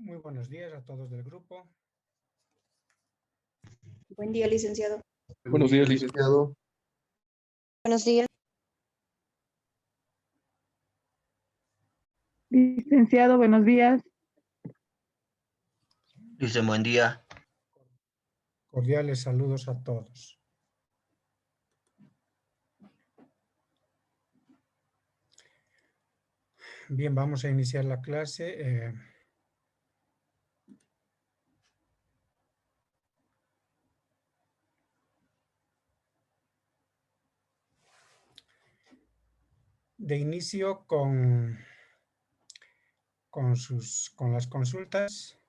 Muy buenos días a todos del grupo. Buen día, licenciado. Buenos días, licenciado. Buenos días. Licenciado, buenos días. Dice, buen día. Cordiales saludos a todos. Bien, vamos a iniciar la clase. De inicio con las consultas.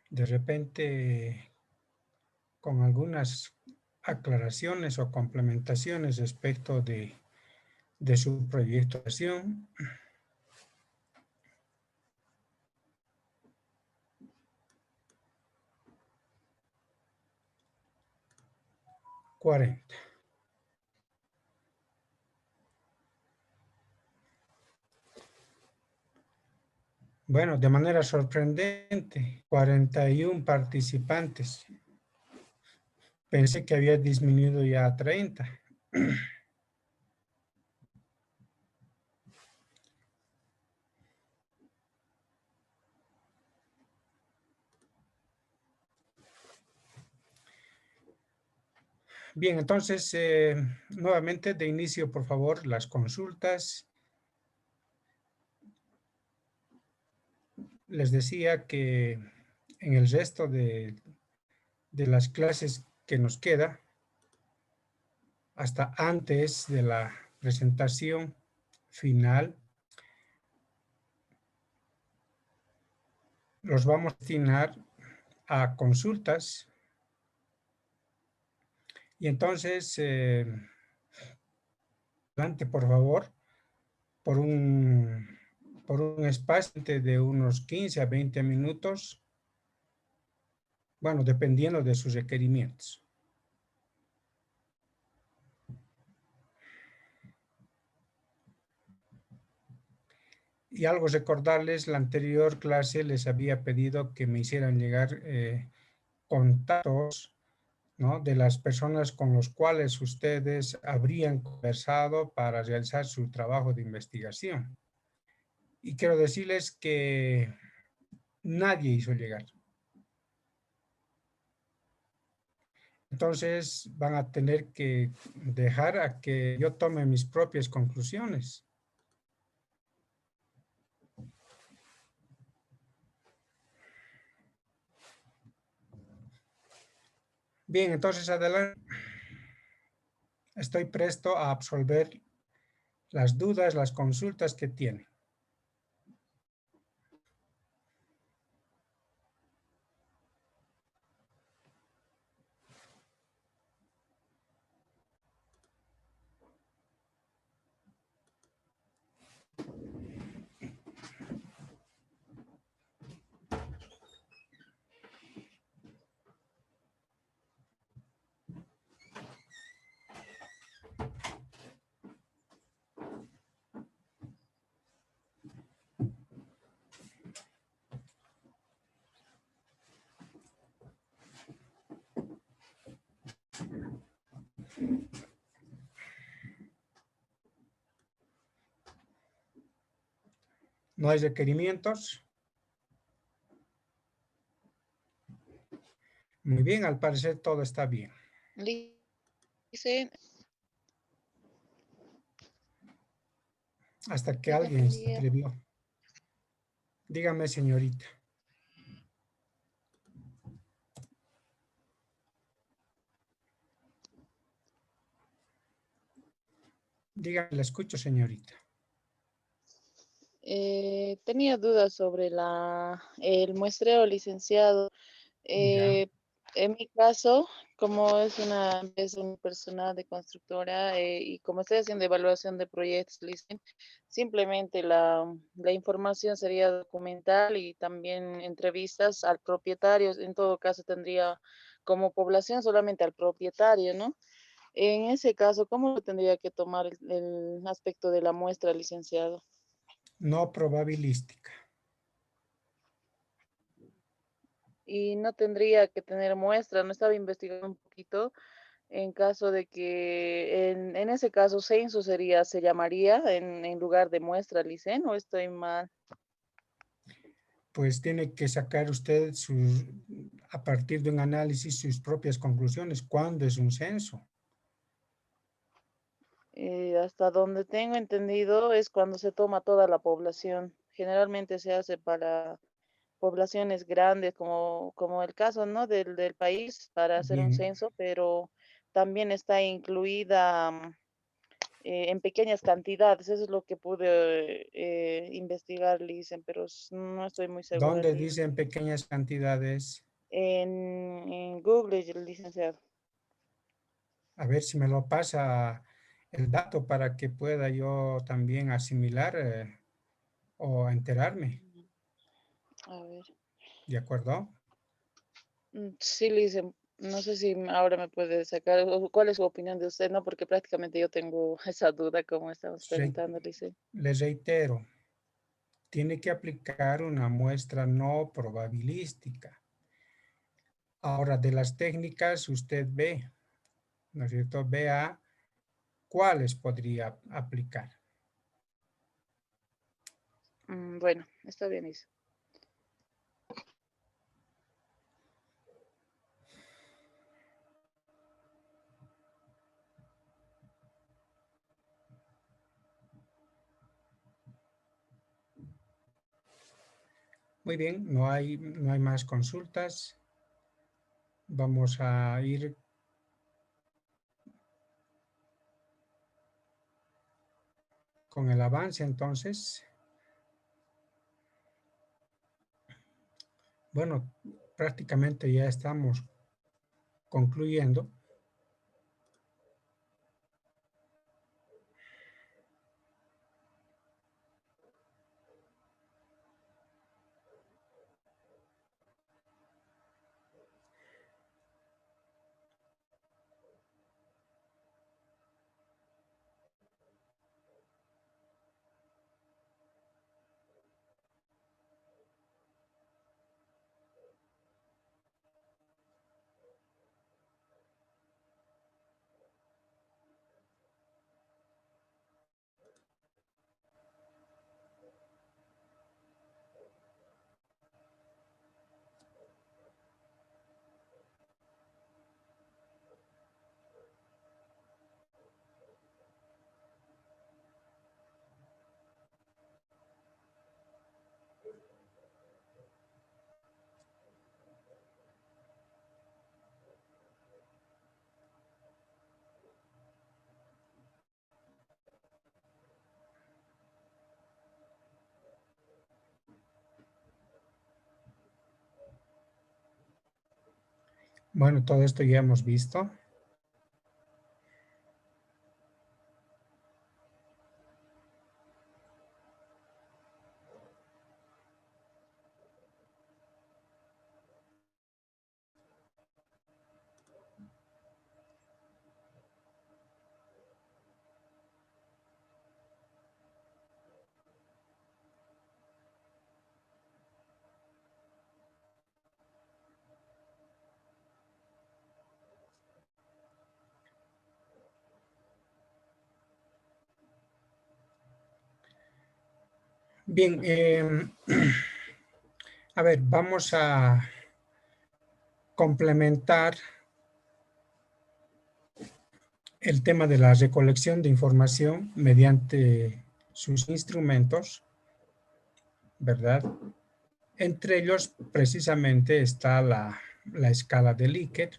De repente, con algunas aclaraciones o complementaciones respecto de su proyecto de acción. Bueno, de manera sorprendente, 41 participantes. Pensé que había disminuido ya a 30. Bien, entonces, nuevamente de inicio, por favor, las consultas. Les decía que en el resto de las clases que nos queda, hasta antes de la presentación final, los vamos a destinar a consultas. Y entonces, adelante, por favor, por un espacio de unos 15 a 20 minutos, bueno, dependiendo de sus requerimientos. Y algo recordarles, la anterior clase les había pedido que me hicieran llegar contactos, ¿no?, de las personas con los cuales ustedes habrían conversado para realizar su trabajo de investigación. Y quiero decirles que nadie hizo llegar. Entonces van a tener que dejar a que yo tome mis propias conclusiones. Bien, entonces adelante. Estoy presto a absolver las dudas, las consultas que tienen. ¿No hay requerimientos? Muy bien, al parecer todo está bien. Dice, Hasta que alguien se atrevió. Dígame, señorita. Dígame, la escucho, señorita. tenía dudas sobre el muestreo, licenciado. En mi caso, como es una empresa unipersonal de constructora y como estoy haciendo evaluación de proyectos, simplemente la información sería documental y también entrevistas al propietario. En todo caso, tendría como población solamente al propietario, ¿no? En ese caso, ¿cómo tendría que tomar el aspecto de la muestra, licenciado? no probabilística. Y no tendría que tener muestras. No estaba investigando un poquito en caso de que en ese caso censo se llamaría en lugar de muestra, Licen, ¿o estoy mal? Pues tiene que sacar usted a partir de un análisis sus propias conclusiones. ¿Cuándo es un censo? Hasta donde tengo entendido es cuando se toma toda la población. Generalmente se hace para poblaciones grandes, como el caso, ¿no? del país, para hacer un Bien, censo, pero también está incluida en pequeñas cantidades. Eso es lo que pude investigar, Licen, pero no estoy muy segura, ¿dónde dicen pequeñas cantidades? En Google, licenciado. A ver si me lo pasa el dato para que pueda yo también asimilar o enterarme. A ver. ¿De acuerdo? Sí, Lice, no sé si ahora me puede sacar, o cuál es su opinión de usted, ¿no? Porque prácticamente yo tengo esa duda, como estamos preguntando, Lice. Les reitero, tiene que aplicar una muestra no probabilística. Ahora, de las técnicas, usted ve, ¿no es cierto? Vea cuáles podría aplicar. Bueno, está bien, Lice. Muy bien, no hay más consultas. Vamos a ir con el avance entonces. Bueno, prácticamente ya estamos concluyendo. Bueno, todo esto ya hemos visto. Bien, a ver, vamos a complementar el tema de la recolección de información mediante sus instrumentos, ¿verdad? Entre ellos, precisamente, está la escala de Likert,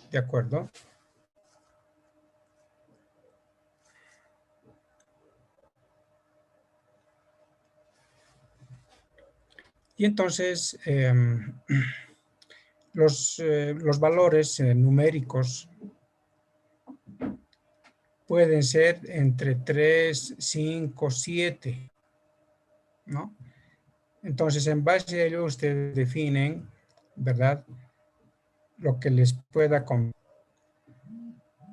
¿de acuerdo? Y entonces, los valores numéricos pueden ser entre 3, 5, 7, ¿no? Entonces, en base a ello, ustedes definen, ¿verdad? Lo que les pueda convenir.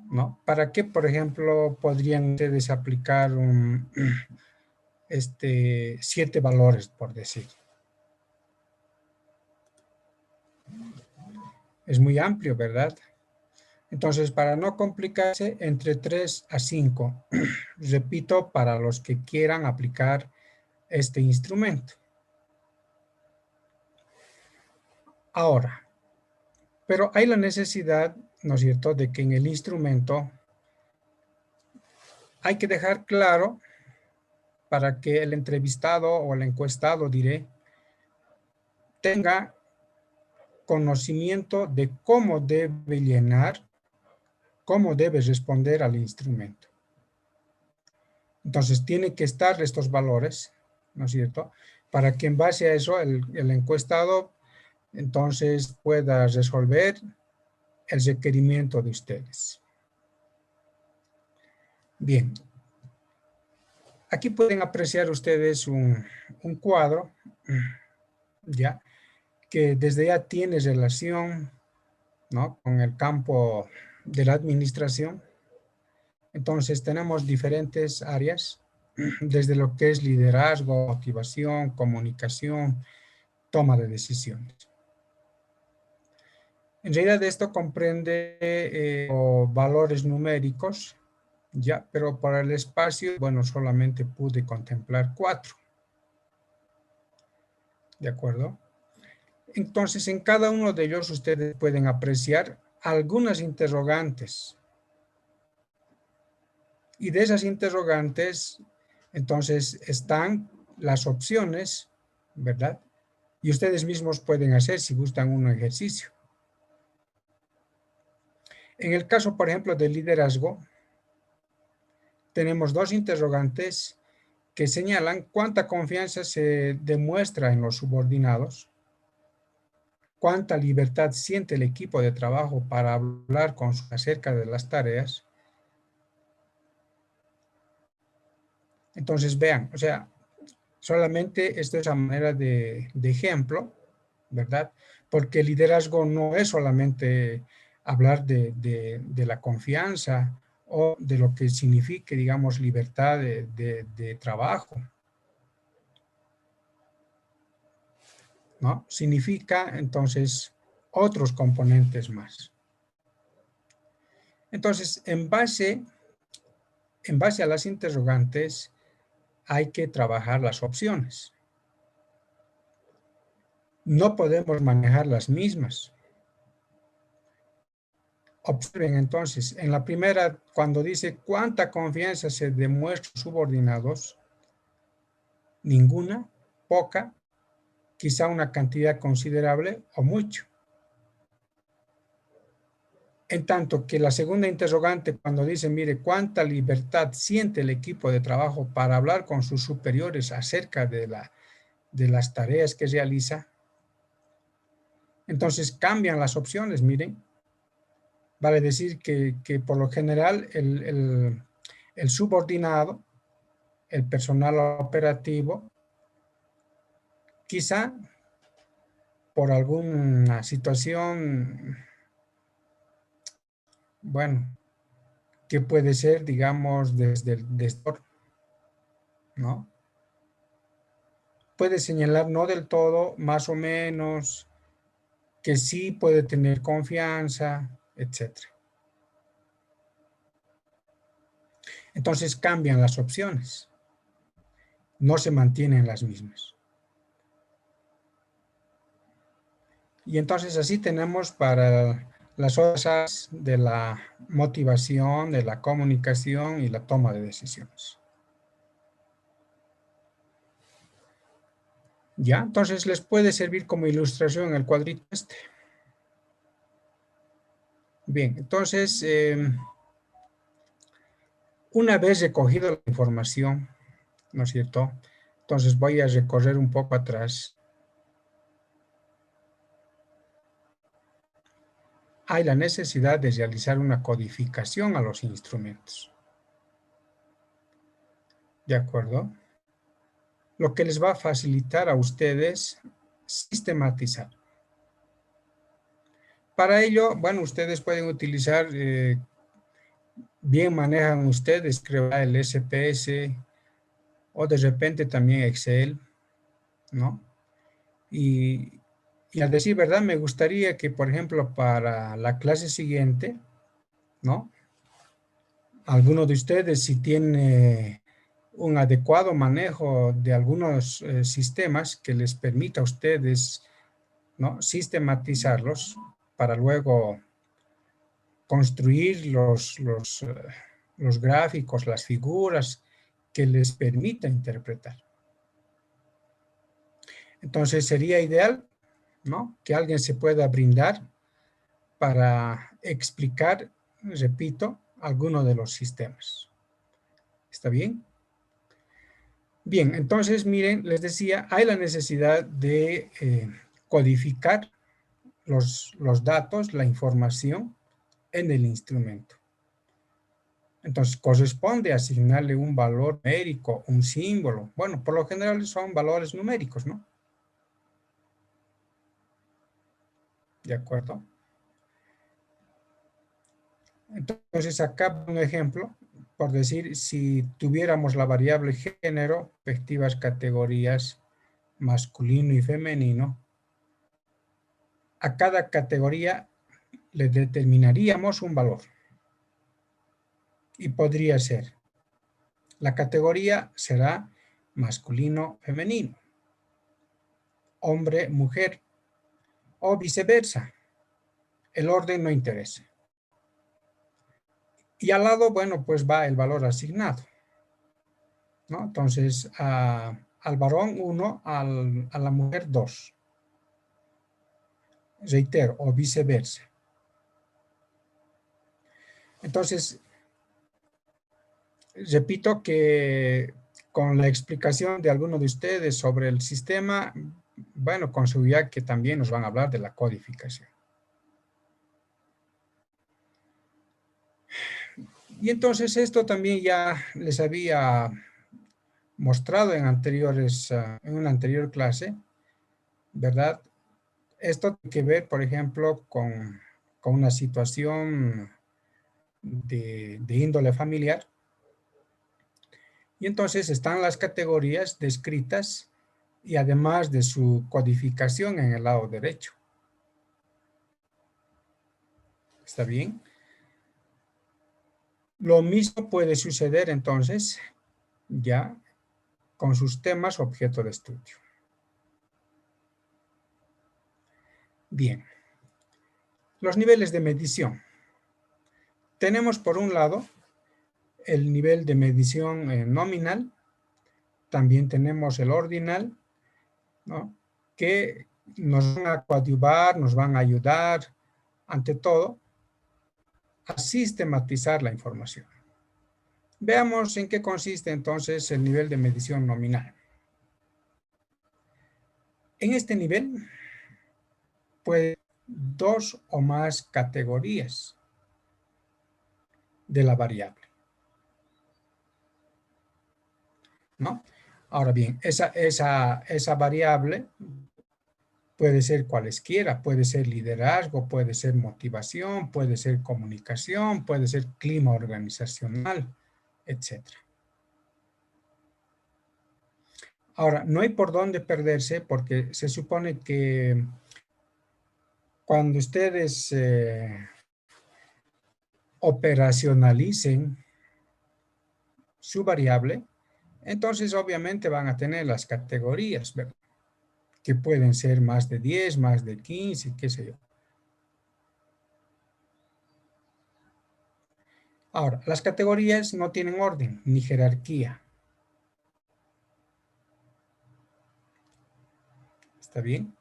¿no? ¿Para qué, por ejemplo, podrían ustedes aplicar 7 valores, por decir? Es muy amplio, ¿verdad? Entonces, para no complicarse, entre 3 a 5. Repito, para los que quieran aplicar este instrumento. Ahora, pero hay la necesidad, ¿no es cierto?, de que en el instrumento hay que dejar claro para que el entrevistado o el encuestado, diré, tenga conocimiento de cómo debe llenar, cómo debe responder al instrumento. Entonces, tienen que estar estos valores, ¿no es cierto?, para que en base a eso el encuestado entonces pueda resolver el requerimiento de ustedes. Bien. Aquí pueden apreciar ustedes un cuadro, ¿ya?, que desde ya tiene relación, ¿no?, con el campo de la administración. Entonces, tenemos diferentes áreas, desde lo que es liderazgo, motivación, comunicación, toma de decisiones. En realidad, esto comprende valores numéricos, ya, pero para el espacio, bueno, solamente pude contemplar 4. ¿De acuerdo? Entonces, en cada uno de ellos ustedes pueden apreciar algunas interrogantes. Y de esas interrogantes, entonces, están las opciones, ¿verdad? Y ustedes mismos pueden hacer, si gustan, un ejercicio. En el caso, por ejemplo, del liderazgo, tenemos 2 interrogantes que señalan cuánta confianza se demuestra en los subordinados, cuánta libertad siente el equipo de trabajo para hablar acerca de las tareas. Entonces, vean, o sea, solamente esto es a manera de ejemplo, ¿verdad? Porque el liderazgo no es solamente hablar de la confianza o de lo que signifique, digamos, libertad de trabajo, ¿no? Significa, entonces, otros componentes más. Entonces, en base a las interrogantes, hay que trabajar las opciones. No podemos manejar las mismas. Observen entonces, en la primera, cuando dice cuánta confianza se demuestra a subordinados, ninguna, poca, quizá una cantidad considerable o mucho. En tanto que la segunda interrogante, cuando dice, mire, cuánta libertad siente el equipo de trabajo para hablar con sus superiores acerca de las tareas que realiza, entonces cambian las opciones, miren. Vale decir que por lo general el subordinado, el personal operativo, quizá por alguna situación, bueno, que puede ser, digamos, desde el gestor, ¿no? Puede señalar no del todo, más o menos, que sí puede tener confianza, etc. Entonces cambian las opciones, no se mantienen las mismas. Y entonces así tenemos para las cosas de la motivación, de la comunicación y la toma de decisiones. ¿Ya? Entonces les puede servir como ilustración el cuadrito este. Bien, entonces, una vez recogido la información, ¿no es cierto? Entonces voy a recorrer un poco atrás. Hay la necesidad de realizar una codificación a los instrumentos. ¿De acuerdo? Lo que les va a facilitar a ustedes sistematizar. Para ello, bueno, ustedes pueden utilizar bien manejan ustedes, creo, el SPS o de repente también Excel, ¿no? Y a decir verdad, me gustaría que, por ejemplo, para la clase siguiente, ¿no? Alguno de ustedes, si tiene un adecuado manejo de algunos sistemas que les permita a ustedes, ¿no? Sistematizarlos para luego construir los gráficos, las figuras que les permita interpretar. Entonces sería ideal, ¿no? Que alguien se pueda brindar para explicar, repito, alguno de los sistemas. ¿Está bien? Bien, entonces miren, les decía, hay la necesidad de codificar los datos, la información en el instrumento. Entonces corresponde asignarle un valor numérico, un símbolo. Bueno, por lo general son valores numéricos, ¿no? ¿De acuerdo? Entonces acá un ejemplo, por decir, si tuviéramos la variable género, respectivas categorías masculino y femenino, a cada categoría le determinaríamos un valor. Y podría ser, la categoría será masculino, femenino, hombre, mujer, o viceversa. El orden no interesa. Y al lado, bueno, pues va el valor asignado, ¿no? Entonces, al varón 1, a la mujer 2. Reitero, o viceversa. Entonces, repito que con la explicación de alguno de ustedes sobre el sistema, bueno, con seguridad que también nos van a hablar de la codificación. Y entonces esto también ya les había mostrado en en una anterior clase, ¿verdad? Esto tiene que ver, por ejemplo, con una situación de índole familiar. Y entonces están las categorías descritas y además de su codificación en el lado derecho. ¿Está bien? Lo mismo puede suceder entonces ya con sus temas objeto de estudio. Bien. Los niveles de medición. Tenemos por un lado el nivel de medición nominal, también tenemos el ordinal, ¿no? Que nos van a coadyuvar, nos van a ayudar, ante todo, a sistematizar la información. Veamos en qué consiste entonces el nivel de medición nominal. En este nivel, puede haber 2 o más categorías de la variable, ¿no? Ahora bien, esa variable puede ser cualesquiera, puede ser liderazgo, puede ser motivación, puede ser comunicación, puede ser clima organizacional, etc. Ahora, no hay por dónde perderse porque se supone que cuando ustedes operacionalicen su variable, entonces obviamente van a tener las categorías, ¿verdad? Que pueden ser más de 10, más de 15, qué sé yo. Ahora, las categorías no tienen orden ni jerarquía. ¿Está bien?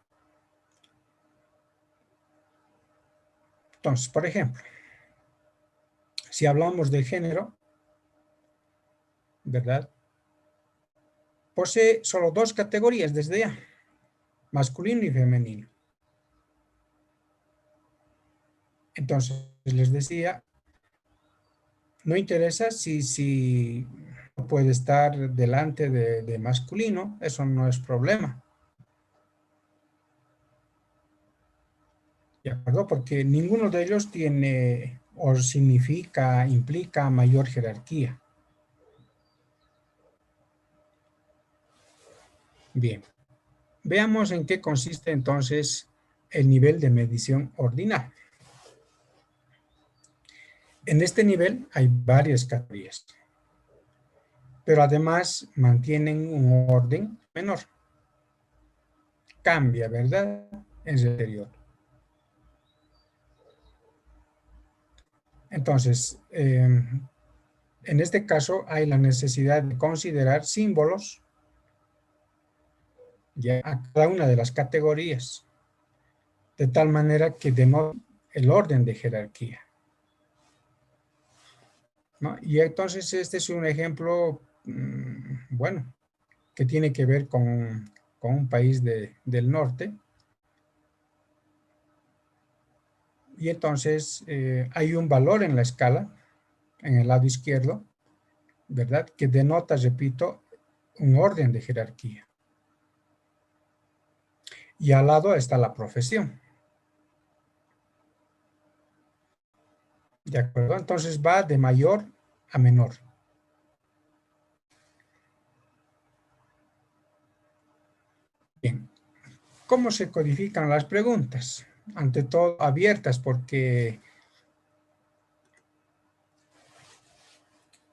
Entonces, por ejemplo, si hablamos de género, ¿verdad? Posee solo 2 categorías desde ya, masculino y femenino. Entonces, les decía, no interesa si puede estar delante de masculino, eso no es problema. ¿De acuerdo? Porque ninguno de ellos tiene o implica mayor jerarquía. Bien, veamos en qué consiste entonces el nivel de medición ordinal. En este nivel hay varias categorías, pero además mantienen un orden menor. Cambia, ¿verdad? En su interior. Entonces, en este caso hay la necesidad de considerar símbolos ya a cada una de las categorías, de tal manera que denote el orden de jerarquía, ¿no? Y entonces este es un ejemplo, bueno, que tiene que ver con un país del norte. Y entonces hay un valor en la escala, en el lado izquierdo, ¿verdad? Que denota, repito, un orden de jerarquía. Y al lado está la profesión. ¿De acuerdo? Entonces va de mayor a menor. Bien. ¿Cómo se codifican las preguntas? Ante todo, abiertas, porque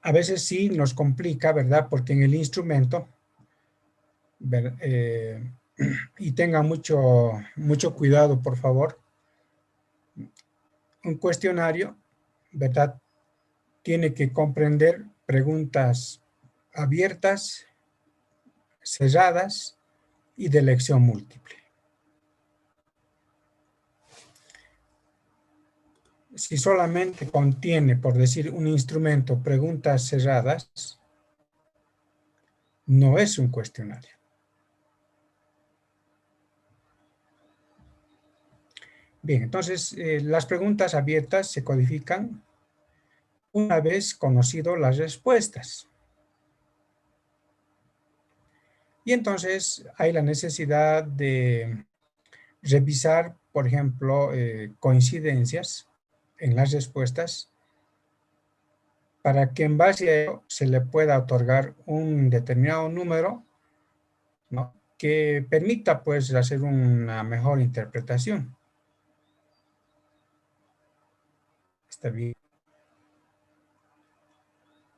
a veces sí nos complica, ¿verdad? Porque en el instrumento, y tengan mucho cuidado, por favor, un cuestionario, ¿verdad? Tiene que comprender preguntas abiertas, cerradas y de elección múltiple. Si solamente contiene, por decir, un instrumento, preguntas cerradas, no es un cuestionario. Bien, entonces las preguntas abiertas se codifican una vez conocido las respuestas. Y entonces hay la necesidad de revisar, por ejemplo, coincidencias en las respuestas para que en base a ello se le pueda otorgar un determinado número, ¿no?, que permita pues hacer una mejor interpretación. Está bien.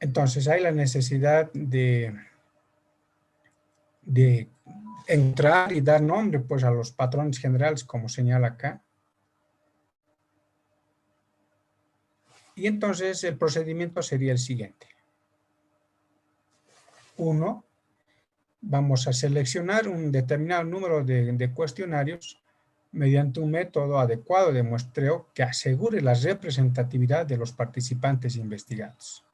Entonces hay la necesidad de entrar y dar nombre pues a los patrones generales, como señala acá. Y entonces el procedimiento sería el siguiente. 1. Vamos a seleccionar un determinado número de cuestionarios mediante un método adecuado de muestreo que asegure la representatividad de los participantes investigados.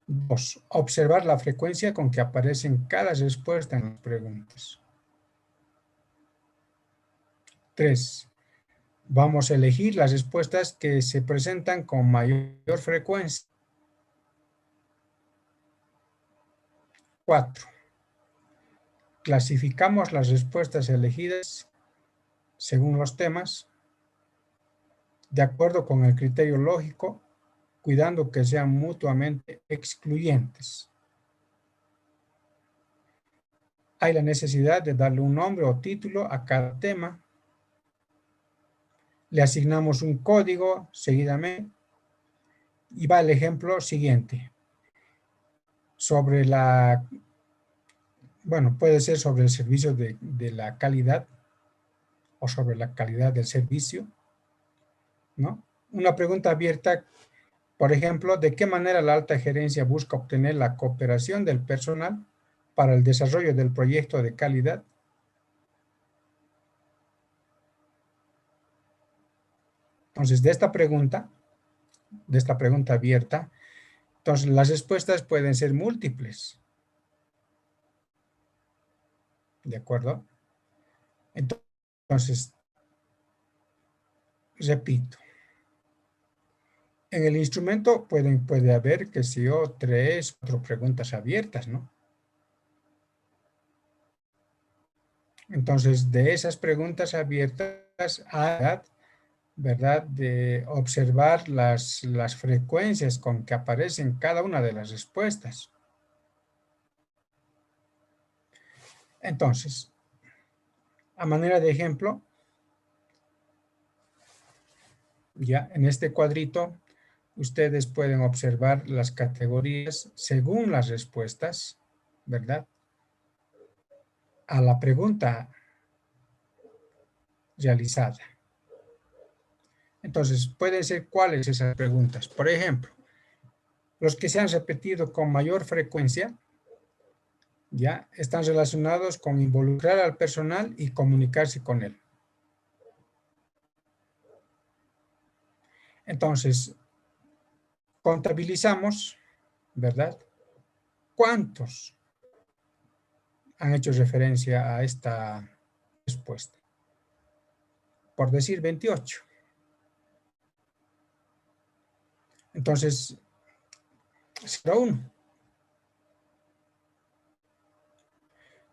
2. Observar la frecuencia con que aparecen cada respuesta en las preguntas. 3. Vamos a elegir las respuestas que se presentan con mayor frecuencia. 4. Clasificamos las respuestas elegidas según los temas, de acuerdo con el criterio lógico, cuidando que sean mutuamente excluyentes. Hay la necesidad de darle un nombre o título a cada tema. Le asignamos un código seguidamente. Y va el ejemplo siguiente. Sobre puede ser sobre el servicio de la calidad o sobre la calidad del servicio, ¿no? Una pregunta abierta, por ejemplo, ¿de qué manera la alta gerencia busca obtener la cooperación del personal para el desarrollo del proyecto de calidad? Entonces, de esta pregunta abierta, entonces las respuestas pueden ser múltiples. ¿De acuerdo? Entonces, repito. En el instrumento puede haber, qué sé yo, 3, 4 preguntas abiertas, ¿no? Entonces, de esas preguntas abiertas, ¿verdad? De observar las frecuencias con que aparecen cada una de las respuestas. Entonces, a manera de ejemplo, ya en este cuadrito, ustedes pueden observar las categorías según las respuestas, ¿verdad? A la pregunta realizada. Entonces, pueden ser cuáles esas preguntas. Por ejemplo, los que se han repetido con mayor frecuencia, ya están relacionados con involucrar al personal y comunicarse con él. Entonces, contabilizamos, ¿verdad? ¿Cuántos han hecho referencia a esta respuesta? Por decir 28. Entonces, será 1.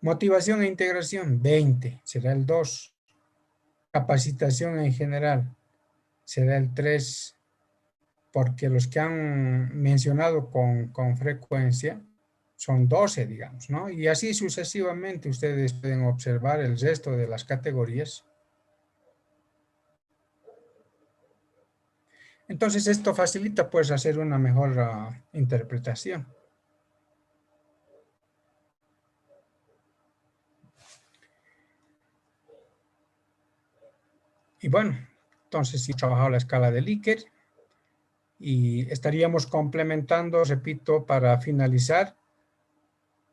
Motivación e integración, 20, será el 2. Capacitación en general, será el 3, porque los que han mencionado con frecuencia son 12, digamos, ¿no? Y así sucesivamente ustedes pueden observar el resto de las categorías. Entonces esto facilita pues hacer una mejor interpretación. Y bueno, entonces sí he trabajado la escala de Likert y estaríamos complementando, repito, para finalizar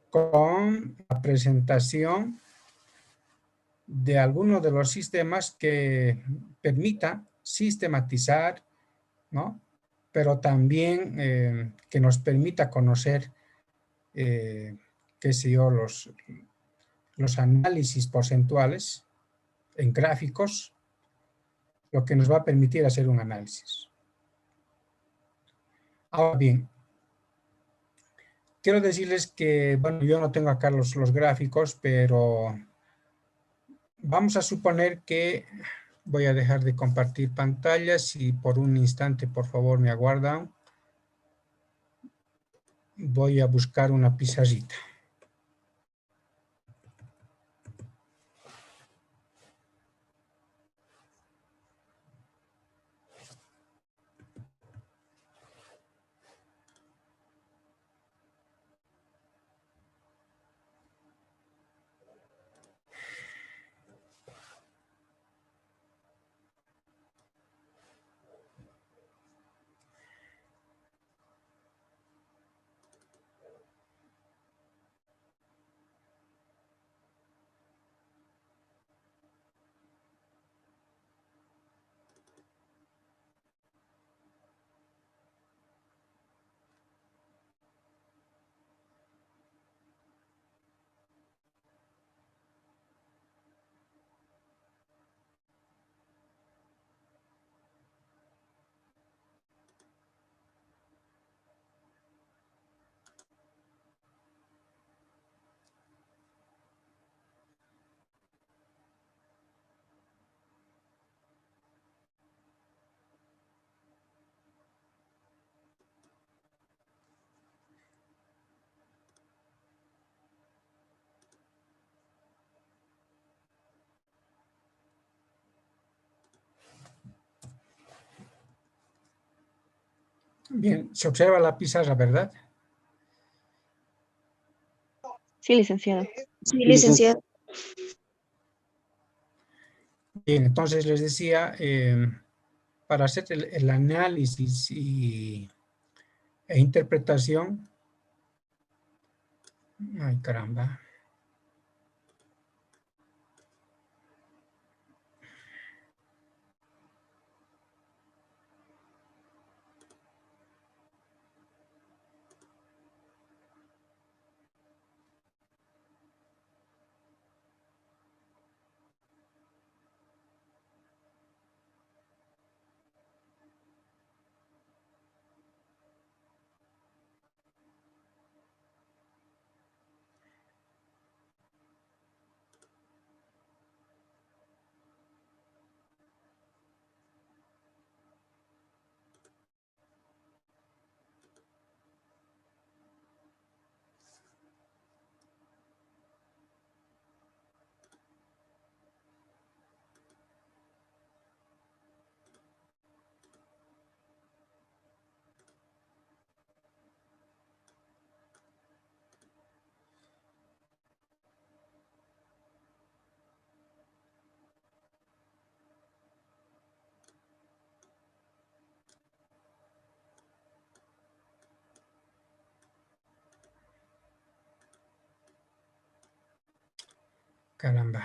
con la presentación de algunos de los sistemas que permita sistematizar, ¿no? Pero también que nos permita conocer, qué sé yo, los análisis porcentuales en gráficos, lo que nos va a permitir hacer un análisis. Ahora bien, quiero decirles que, bueno, yo no tengo acá los gráficos, pero vamos a suponer que voy a dejar de compartir pantallas y por un instante, por favor, me aguardan. Voy a buscar una pizarrita. Bien, se observa la pizarra, ¿verdad? Sí, licenciado. Sí, licenciado. Bien, entonces les decía, para hacer el análisis e interpretación, ay caramba, Caramba.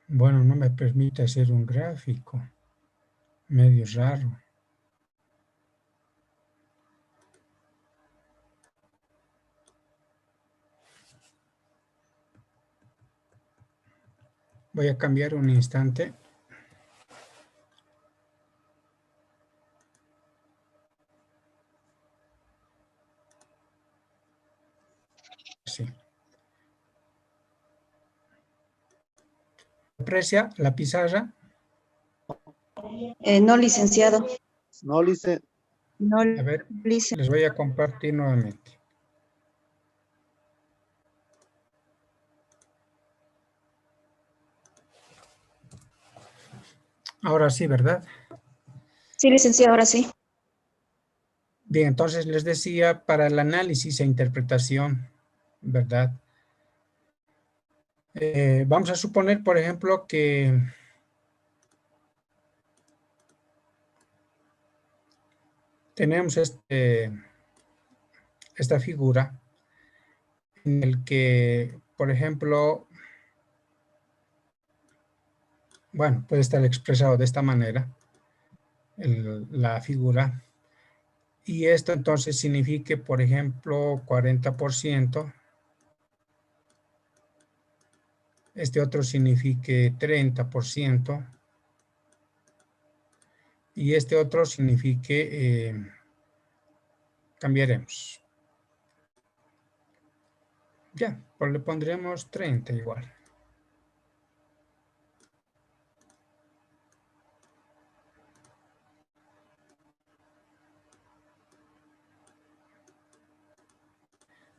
Bueno, no me permite hacer un gráfico. Medio raro. Voy a cambiar un instante. Sí. ¿Aprecia la pizarra? No, licenciado. No, No, A ver, licenciado. les voy a compartir nuevamente. Ahora sí, ¿verdad? Sí, licenciado, ahora sí. Bien, entonces les decía para el análisis e interpretación, ¿verdad? Vamos a suponer, por ejemplo, que tenemos esta figura en el que, por ejemplo, bueno, puede estar expresado de esta manera, la figura, y esto entonces signifique, por ejemplo, 40%, este otro signifique 30%, y este otro signifique, cambiaremos. Ya, pues le pondremos 30 igual.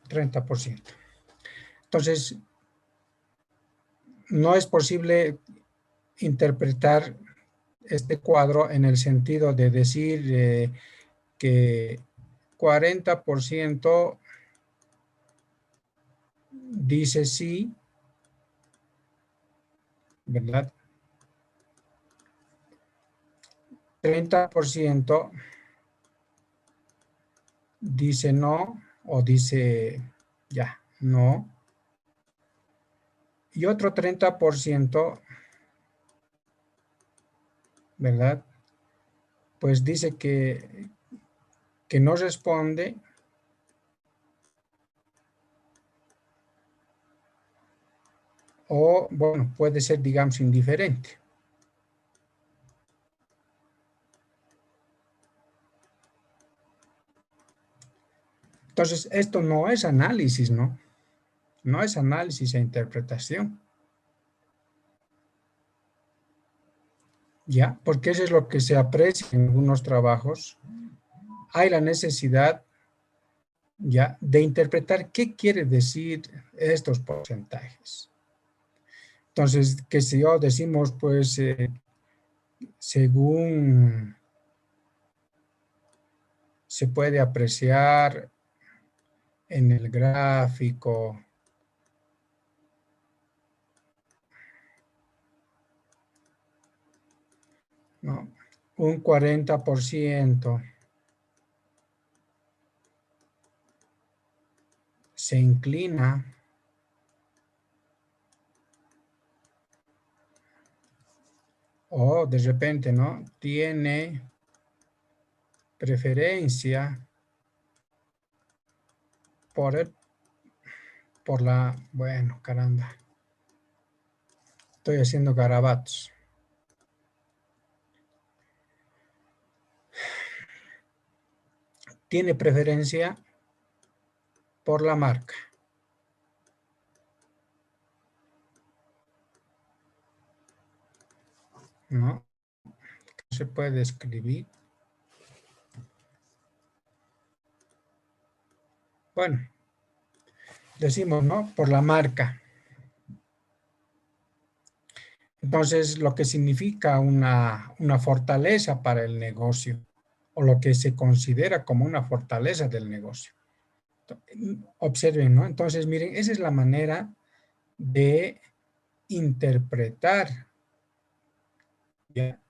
%. Entonces, no es posible interpretar este cuadro en el sentido de decir que 40% dice sí, ¿verdad? 30% dice no o dice ya, no. Y otro 30%, ¿verdad? Pues dice que no responde o, bueno, puede ser, digamos, indiferente. Entonces, esto no es análisis, ¿no? No es análisis e interpretación. ¿Ya? Porque eso es lo que se aprecia en algunos trabajos. Hay la necesidad, ¿ya?, de interpretar qué quiere decir estos porcentajes. Entonces, qué sé yo, decimos, pues, según se puede apreciar en el gráfico, ¿no?, un 40% se inclina o de repente, ¿no?, tiene preferencia por la, bueno, caramba, estoy haciendo garabatos. Tiene preferencia por la marca, ¿no? Se puede escribir. Bueno, decimos, ¿no?, por la marca. Entonces, lo que significa una fortaleza para el negocio, o lo que se considera como una fortaleza del negocio. Observen, ¿no? Entonces, miren, esa es la manera de interpretar, ¿ya?,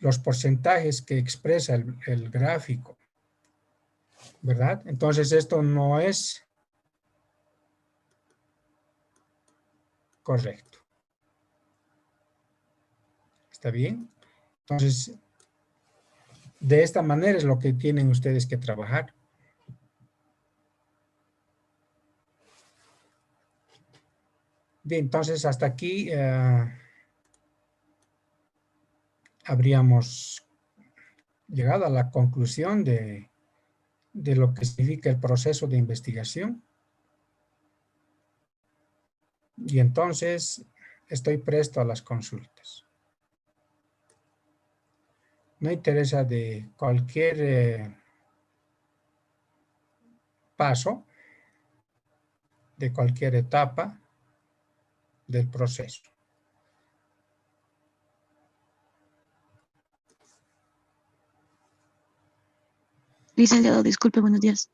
los porcentajes que expresa el gráfico, ¿verdad? Entonces, esto no es correcto. ¿Está bien? Entonces, de esta manera es lo que tienen ustedes que trabajar. Bien, entonces hasta aquí habríamos llegado a la conclusión de lo que significa el proceso de investigación. Y entonces estoy presto a las consultas. Me interesa de cualquier paso, de cualquier etapa del proceso. Licenciado, disculpe, buenos días.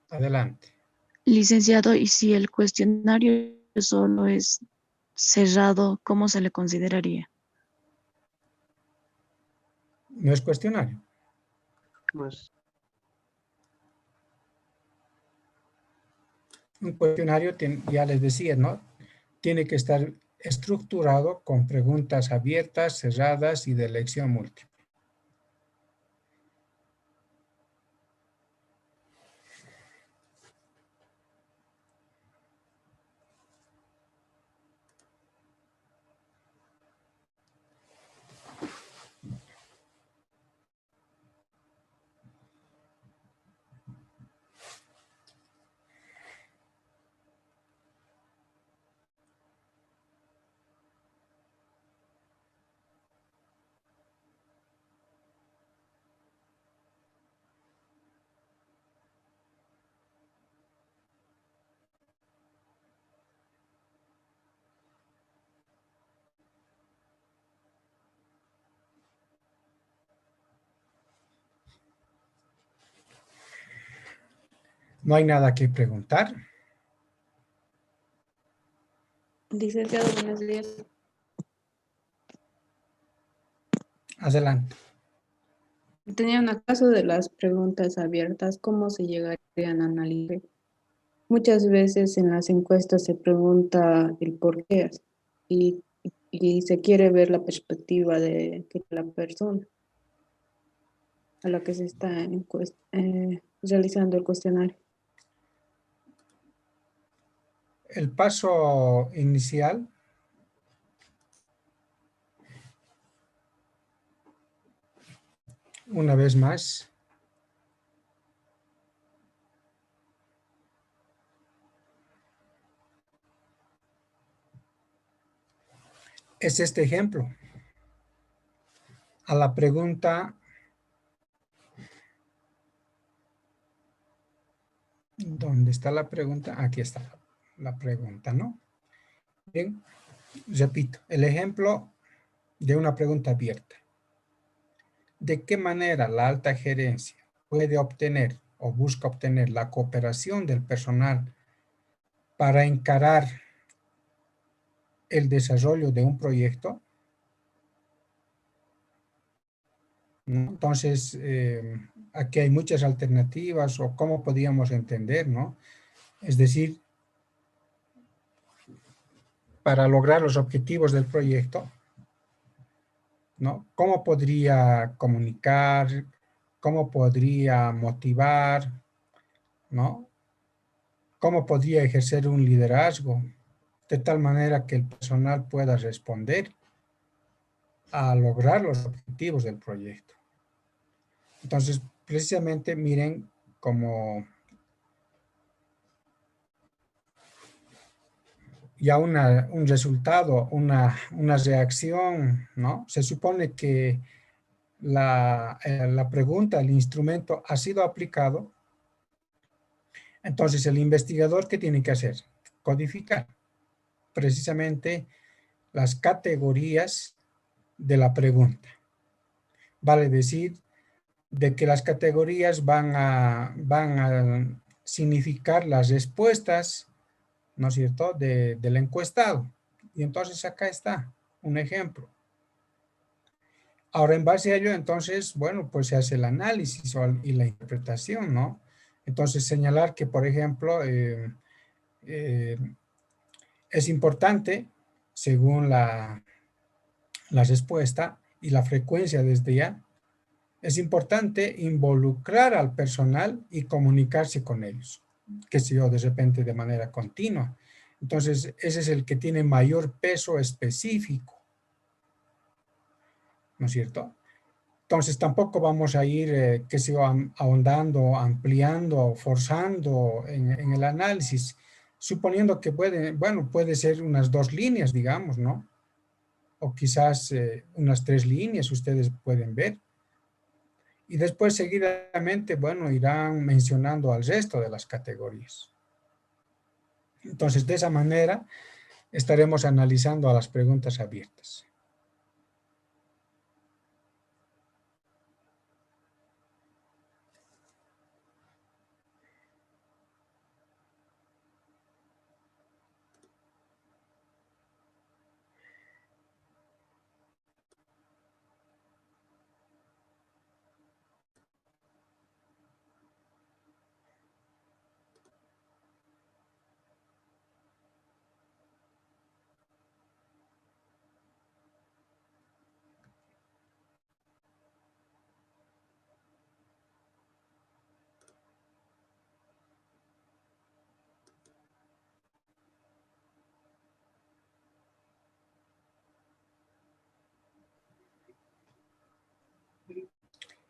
Adelante. Licenciado, y si el cuestionario solo es cerrado, ¿cómo se le consideraría? No es cuestionario. Pues, Un cuestionario, ya les decía, ¿no? Tiene que estar estructurado con preguntas abiertas, cerradas y de elección múltiple. ¿No hay nada que preguntar? Licenciado, buenos días. Adelante. Tenía un caso de las preguntas abiertas, ¿cómo se llegarían a analizar? Muchas veces en las encuestas se pregunta el por qué y, y se quiere ver la perspectiva de que la persona a la que se está realizando el cuestionario. El paso inicial una vez más, es este ejemplo. A la pregunta, ¿dónde está la pregunta? Aquí está la pregunta, ¿no? Bien, repito, el ejemplo de una pregunta abierta. ¿De qué manera la alta gerencia puede obtener o busca obtener la cooperación del personal para encarar el desarrollo de un proyecto? ¿No? Entonces, aquí hay muchas alternativas o cómo podríamos entender, ¿no? Es decir, para lograr los objetivos del proyecto, ¿no? ¿Cómo podría comunicar? ¿Cómo podría motivar? ¿No? ¿Cómo podría ejercer un liderazgo de tal manera que el personal pueda responder a lograr los objetivos del proyecto? Entonces, precisamente miren como ya un resultado, una reacción, ¿no? Se supone que la pregunta, el instrumento ha sido aplicado. Entonces, el investigador, ¿qué tiene que hacer? Codificar. precisamente las categorías de la pregunta. Vale decir, de que las categorías van a significar las respuestas, ¿no es cierto?, del encuestado. Y entonces acá está un ejemplo. Ahora, en base a ello, entonces, bueno, pues se hace el análisis y la interpretación, ¿no? Entonces, señalar que, por ejemplo, es importante, según la respuesta y la frecuencia desde ya, es importante involucrar al personal y comunicarse con ellos, que sé yo, de repente de manera continua. Entonces, ese es el que tiene mayor peso específico, ¿no es cierto? Entonces, tampoco vamos a ir, qué sé yo, ahondando, ampliando, forzando en el análisis, suponiendo que puede ser unas 2 líneas, digamos, ¿no? O quizás unas 3 líneas, ustedes pueden ver. Y después, seguidamente, bueno, irán mencionando al resto de las categorías. Entonces, de esa manera, estaremos analizando a las preguntas abiertas.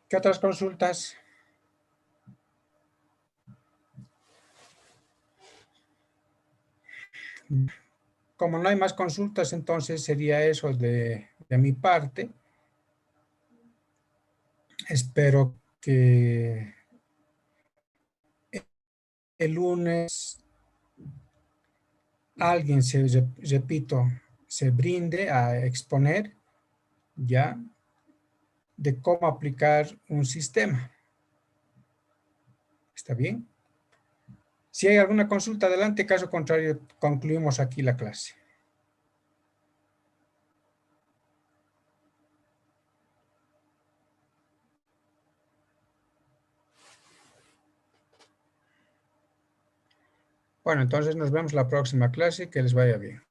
¿Qué otras consultas? Como no hay más consultas, entonces sería eso de mi parte. Espero que el lunes alguien, repito, se brinde a exponer ya de cómo aplicar un sistema. ¿Está bien? Si hay alguna consulta, adelante. Caso contrario, concluimos aquí la clase. Bueno, entonces nos vemos la próxima clase. Que les vaya bien.